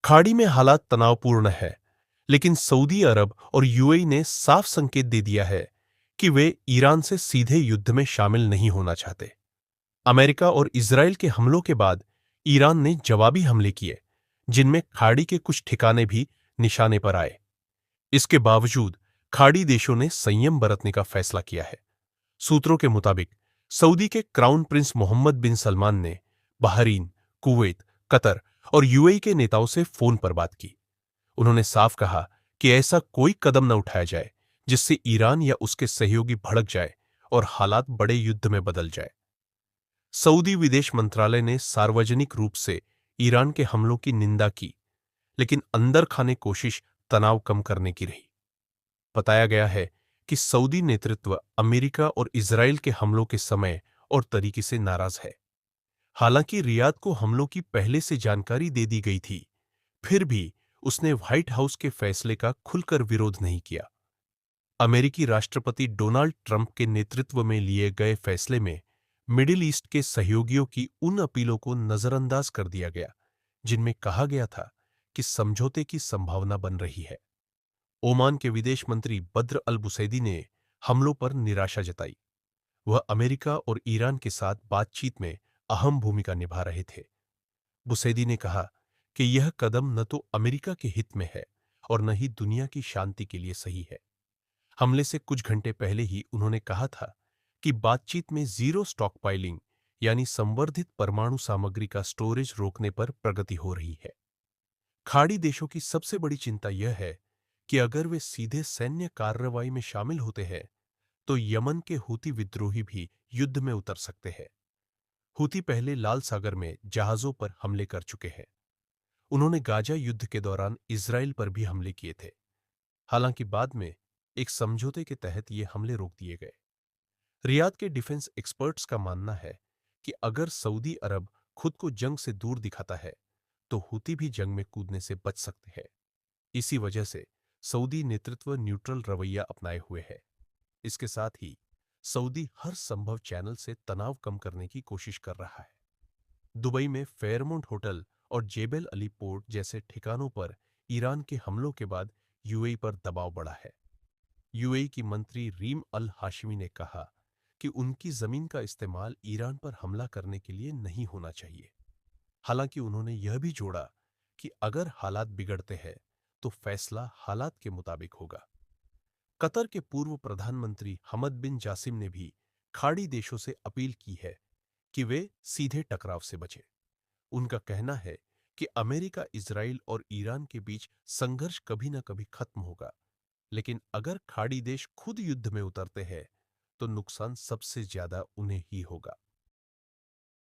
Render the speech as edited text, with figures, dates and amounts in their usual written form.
खाड़ी में हालात तनावपूर्ण है, लेकिन सऊदी अरब और यूएई ने साफ संकेत दे दिया है कि वे ईरान से सीधे युद्ध में शामिल नहीं होना चाहते। अमेरिका और इजरायल के हमलों के बाद ईरान ने जवाबी हमले किए, जिनमें खाड़ी के कुछ ठिकाने भी निशाने पर आए। इसके बावजूद खाड़ी देशों ने संयम बरतने का फैसला किया है। सूत्रों के मुताबिक सऊदी के क्राउन प्रिंस मोहम्मद बिन सलमान ने बहरीन, कुवैत, कतर और यूएई के नेताओं से फोन पर बात की। उन्होंने साफ कहा कि ऐसा कोई कदम न उठाया जाए जिससे ईरान या उसके सहयोगी भड़क जाए और हालात बड़े युद्ध में बदल जाए। सऊदी विदेश मंत्रालय ने सार्वजनिक रूप से ईरान के हमलों की निंदा की, लेकिन अंदर खाने कोशिश तनाव कम करने की रही। बताया गया है कि सऊदी नेतृत्व अमेरिका और इजरायल के हमलों के समय और तरीके से नाराज है। हालांकि रियाद को हमलों की पहले से जानकारी दे दी गई थी, फिर भी उसने व्हाइट हाउस के फैसले का खुलकर विरोध नहीं किया। अमेरिकी राष्ट्रपति डोनाल्ड ट्रंप के नेतृत्व में लिए गए फैसले में मिडिल ईस्ट के सहयोगियों की उन अपीलों को नजरअंदाज कर दिया गया, जिनमें कहा गया था कि समझौते की संभावना बन रही है। ओमान के विदेश मंत्री बद्र अल बुसैदी ने हमलों पर निराशा जताई। वह अमेरिका और ईरान के साथ बातचीत में अहम भूमिका निभा रहे थे। बुसैदी ने कहा कि यह कदम न तो अमेरिका के हित में है और न ही दुनिया की शांति के लिए सही है। हमले से कुछ घंटे पहले ही उन्होंने कहा था कि बातचीत में जीरो स्टॉकपाइलिंग यानी संवर्धित परमाणु सामग्री का स्टोरेज रोकने पर प्रगति हो रही है। खाड़ी देशों की सबसे बड़ी चिंता यह है कि अगर वे सीधे सैन्य कार्रवाई में शामिल होते हैं तो यमन के हूती विद्रोही भी युद्ध में उतर सकते हैं। हूती पहले लाल सागर में जहाजों पर हमले कर चुके हैं। उन्होंने गाजा युद्ध के दौरान इजराइल पर भी हमले किए थे। हालांकि बाद में एक समझौते के तहत ये हमले रोक दिए गए। रियाद के डिफेंस एक्सपर्ट्स का मानना है कि अगर सऊदी अरब खुद को जंग से दूर दिखाता है तो हूती भी जंग में कूदने से बच सकते हैं। इसी वजह से सऊदी नेतृत्व न्यूट्रल रवैया अपनाए हुए है। इसके साथ ही सऊदी हर संभव चैनल से तनाव कम करने की कोशिश कर रहा है। दुबई में फेयरमाउंट होटल और जेबेल अली पोर्ट जैसे ठिकानों पर ईरान के हमलों के बाद यूएई पर दबाव बढ़ा है। यूएई की मंत्री रीम अल हाशमी ने कहा कि उनकी जमीन का इस्तेमाल ईरान पर हमला करने के लिए नहीं होना चाहिए। हालांकि उन्होंने यह भी जोड़ा कि अगर हालात बिगड़ते हैं तो फैसला हालात के मुताबिक होगा। कतर के पूर्व प्रधानमंत्री हमद बिन जासिम ने भी खाड़ी देशों से अपील की है कि वे सीधे टकराव से बचें। उनका कहना है कि अमेरिका, इजराइल और ईरान के बीच संघर्ष कभी न कभी खत्म होगा, लेकिन अगर खाड़ी देश खुद युद्ध में उतरते हैं तो नुकसान सबसे ज्यादा उन्हें ही होगा।